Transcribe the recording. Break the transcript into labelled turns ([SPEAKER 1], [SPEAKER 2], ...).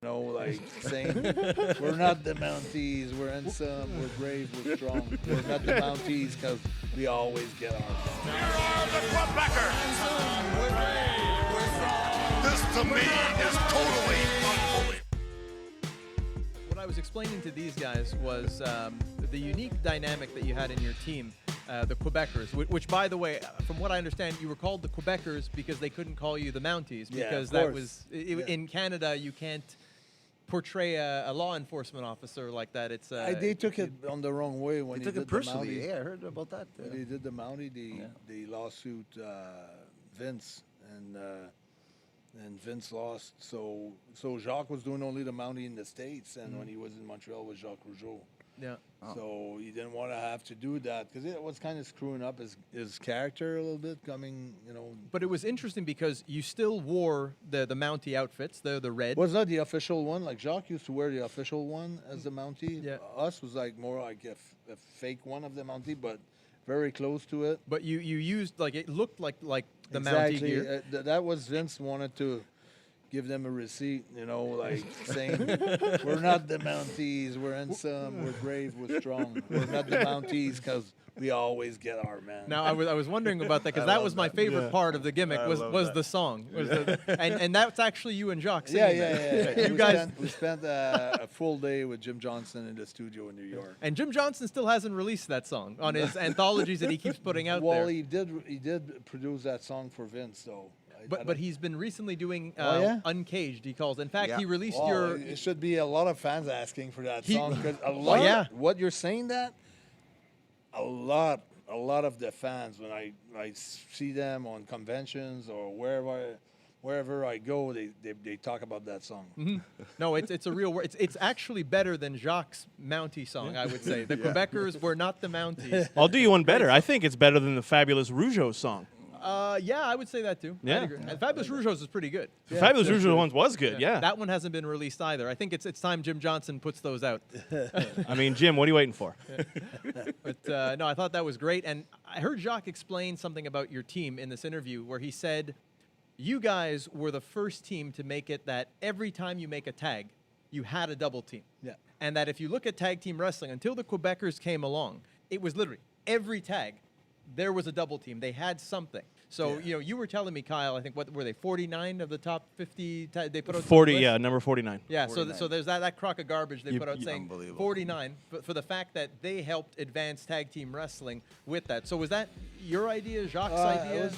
[SPEAKER 1] Like saying, we're not the Mounties, we're handsome, we're brave, we're strong. We're not the Mounties because we always get our fun.
[SPEAKER 2] Here are the Quebecers. This to me is totally unbelievable.
[SPEAKER 3] What I was explaining to these guys was the unique dynamic that you had in your team, the Quebecers, which, by the way, from what I understand, you were called the Quebecers because they couldn't call you the Mounties, because that was, in Canada, you can't portray a law enforcement officer like that. It's
[SPEAKER 1] they took it on the wrong way when
[SPEAKER 4] They
[SPEAKER 1] they
[SPEAKER 4] took
[SPEAKER 1] did
[SPEAKER 4] it personally.
[SPEAKER 1] the Mountie.
[SPEAKER 4] Yeah, I heard about that.
[SPEAKER 1] When they did the Mountie, the lawsuit, Vince, and Vince lost. So Jacques was doing only the Mountie in the States, and when he was in Montreal with Jacques Rougeau.
[SPEAKER 3] Yeah.
[SPEAKER 1] So he didn't want to have to do that because it was kind of screwing up his character a little bit coming,
[SPEAKER 3] But it was interesting because you still wore the Mountie outfits, the red.
[SPEAKER 1] Was not the official one. Like Jacques used to wear the official one as the Mountie.
[SPEAKER 3] Yeah.
[SPEAKER 1] Us was like more like a fake one of the Mountie, but very close to it.
[SPEAKER 3] But you used, like, it looked like the
[SPEAKER 1] Exactly.
[SPEAKER 3] Mountie gear.
[SPEAKER 1] That was Vince wanted to give them a receipt, like saying, we're not the Mounties, we're handsome, we're brave, we're strong. We're not the Mounties because we always get our man.
[SPEAKER 3] Now, I was wondering about that because that was my favorite part of the gimmick was the song. And that's actually you and Jacques singing.
[SPEAKER 1] Yeah.
[SPEAKER 3] You guys
[SPEAKER 1] we spent a full day with Jim Johnston in the studio in New York.
[SPEAKER 3] And Jim Johnston still hasn't released that song on his anthologies that he keeps putting out
[SPEAKER 1] Well,
[SPEAKER 3] there.
[SPEAKER 1] he did produce that song for Vince, though.
[SPEAKER 3] But he's been recently doing Uncaged, he calls. In fact, he released
[SPEAKER 1] It should be a lot of fans asking for that song because what you're saying that a lot of the fans when I see them on conventions or wherever I go, they talk about that song.
[SPEAKER 3] Mm-hmm. No, it's a real word. It's actually better than Jacques' Mountie song, I would say. The Quebecers were not the Mounties.
[SPEAKER 5] I'll do you one better. I think it's better than the Fabulous Rougeau song.
[SPEAKER 3] Yeah, I would say that too.
[SPEAKER 5] Yeah.
[SPEAKER 3] And Fabulous Rougeau's is pretty good.
[SPEAKER 5] The Fabulous Rougeau one was good, yeah.
[SPEAKER 3] That one hasn't been released either. I think it's time Jim Johnston puts those out.
[SPEAKER 5] I mean, Jim, what are you waiting for?
[SPEAKER 3] But no, I thought that was great. And I heard Jacques explain something about your team in this interview where he said, you guys were the first team to make it that every time you make a tag, you had a double team.
[SPEAKER 1] Yeah.
[SPEAKER 3] And that if you look at tag team wrestling, until the Quebecers came along, it was literally every tag, there was a double team. They had something. So, you were telling me, Kyle, I think, what were they, 49 of the top 50 they put out?
[SPEAKER 5] 40, yeah, number 49.
[SPEAKER 3] Yeah, so there's that crock of garbage they put out saying 49 for the fact that they helped advance tag team wrestling with that. So was that your idea, Jacques' idea?